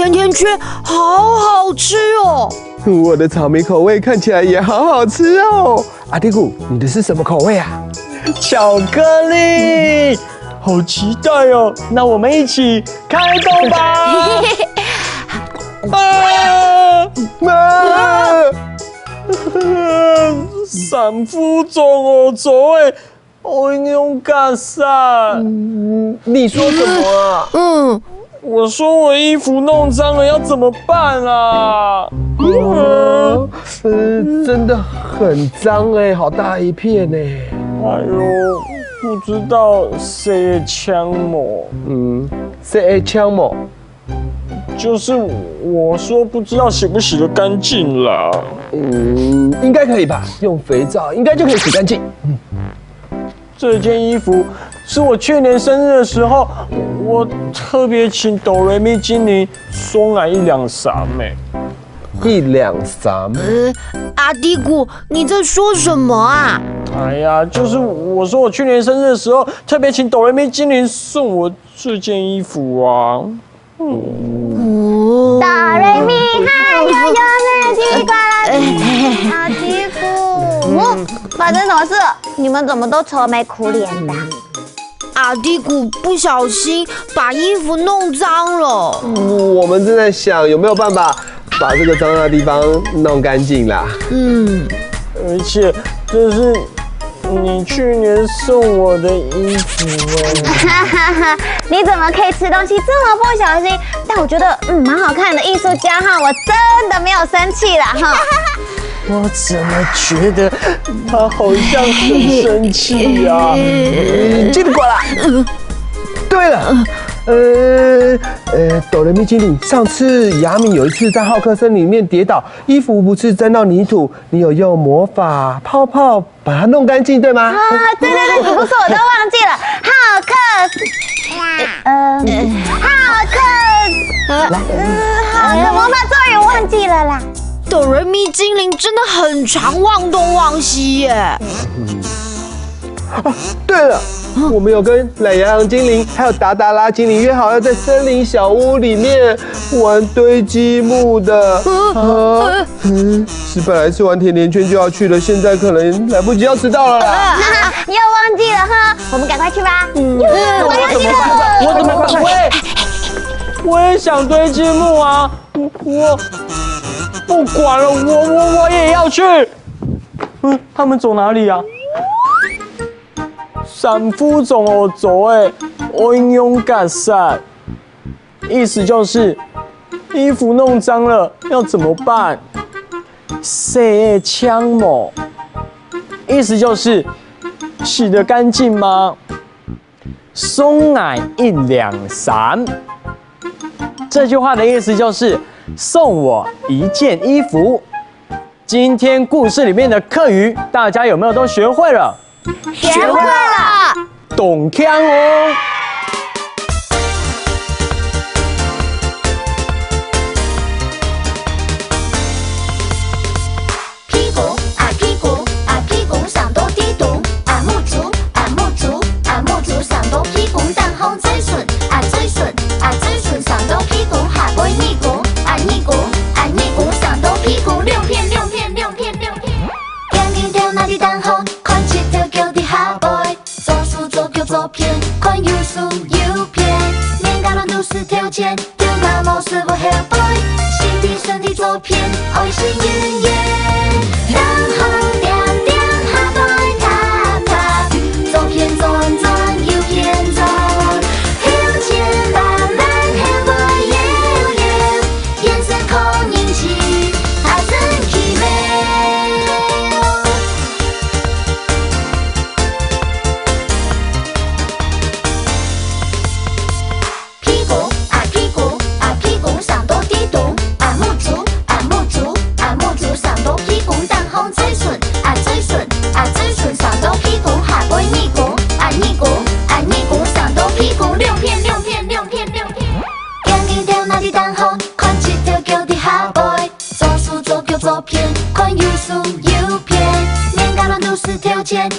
甜甜圈好好吃哦。我的草莓口味看起来也好好吃哦。阿迪古，你的是什么口味啊？巧克力，好期待哦！那我们一起开动吧！三副总哦，走哎，我用干啥？你说什么啊？我说我衣服弄脏了，要怎么办啊？真的很脏哎，好大一片哎。哎呦，不知道谁的枪模？谁的枪模？就是我说不知道洗不洗得干净啦。应该可以吧？用肥皂应该就可以洗干净。这件衣服是我去年生日的时候，我特别请哆瑞咪精灵送来1两伞哎。1两伞？阿迪古，你在说什么啊？哎呀，就是我说我去年生日的时候，特别请哆瑞咪精灵送我这件衣服啊。哆瑞咪哈悠悠那奇怪了，阿迪古，发生什么事了？你们怎么都愁眉苦脸的？阿迪古不小心把衣服弄脏了。我们正在想有没有办法把这个脏的地方弄干净啦。而且这是你去年送我的衣服哎。你怎么可以吃东西这么不小心？但我觉得蛮好看的艺术家哈，我真的没有生气啦哈。我怎么觉得他好像很生气呀？记得过来。对了，哆来咪精灵，上次雅米有一次在浩克森里面跌倒，衣服不是沾到泥土，你有用魔法泡泡把它弄干净，对吗？对，你不说我都忘记了。浩克，魔法咒语我忘记了啦。哆瑞咪精灵真的很常忘东忘西耶。对了，我们有跟懒羊羊精灵还有达达拉精灵约好，要在森林小屋里面玩堆积木的。是本来吃完甜甜圈就要去了，现在可能来不及，要迟到了啦。你又忘记了哈，我们赶快去吧。我怎么办？我怎么办？我也想堆积木啊！我不管了，我也要去。他们走哪里啊？三副总哦走哎，我用干啥？意思就是衣服弄脏了要怎么办？谁枪模？意思就是洗得干净吗？送来1两伞。这句话的意思就是送我一件衣服。今天故事里面的课语，大家有没有都学会了？学会了，懂腔哦。屁股啊屁股啊屁股上多滴咚啊木竹啊木竹啊木竹上多屁股当红嘴唇啊嘴唇啊嘴唇上多屁股下背泥骨啊泥骨啊泥骨上多屁股2片2片2片2片。两条条那里当红，看7条叫的下背，做数做叫做片，看有数有片，每个人都是条件，丢那么是不下背，身体做片，爱心圆圆。当红亮亮下背塌塌，左片转转右片转，右前慢慢后背摇摇，眼神空引起它真奇妙。屁股啊屁股啊屁股上多滴咚啊木竹啊木竹啊木竹上多屁股当红嘴唇啊嘴唇啊嘴唇上多屁股下背泥骨啊泥骨啊泥骨上多屁股2片2片2片2片。两条那里当红，看7条叫的下背，做数做叫做片，看有数有片，每个人都是条件。